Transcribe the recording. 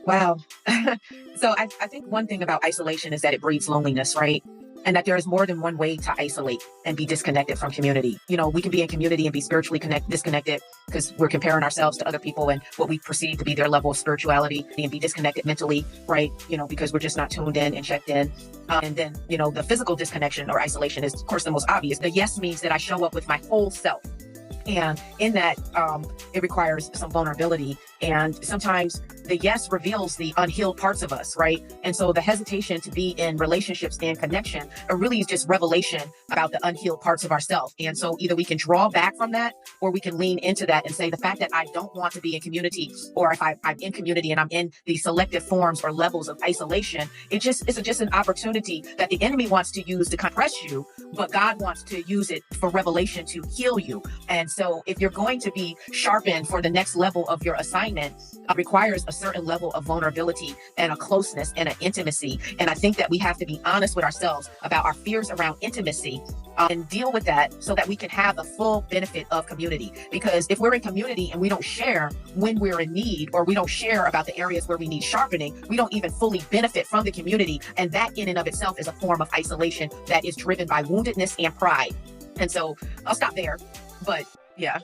Wow. So I think one thing about isolation is that it breeds loneliness, right? And that there is more than one way to isolate and be disconnected from community. You know, we can be in community and be spiritually disconnected because we're comparing ourselves to other people and what we perceive to be their level of spirituality, and be disconnected mentally, right? You know, because we're just not tuned in and checked in. And then, you know, the physical disconnection or isolation is, of course, the most obvious. The yes means that I show up with my whole self. And in that, it requires some vulnerability. And sometimes the yes reveals the unhealed parts of us, right? And so the hesitation to be in relationships and connection, it really is just revelation about the unhealed parts of ourselves. And so either we can draw back from that, or we can lean into that and say, the fact that I don't want to be in community, or if I'm in community and I'm in the selective forms or levels of isolation, it's just an opportunity that the enemy wants to use to compress you, but God wants to use it for revelation to heal you. And so if you're going to be sharpened for the next level of your assignment, requires a certain level of vulnerability and a closeness and an intimacy. And I think that we have to be honest with ourselves about our fears around intimacy, and deal with that so that we can have the full benefit of community. Because if we're in community and we don't share when we're in need, or we don't share about the areas where we need sharpening, we don't even fully benefit from the community. And that in and of itself is a form of isolation that is driven by woundedness and pride. And so I'll stop there. But yeah.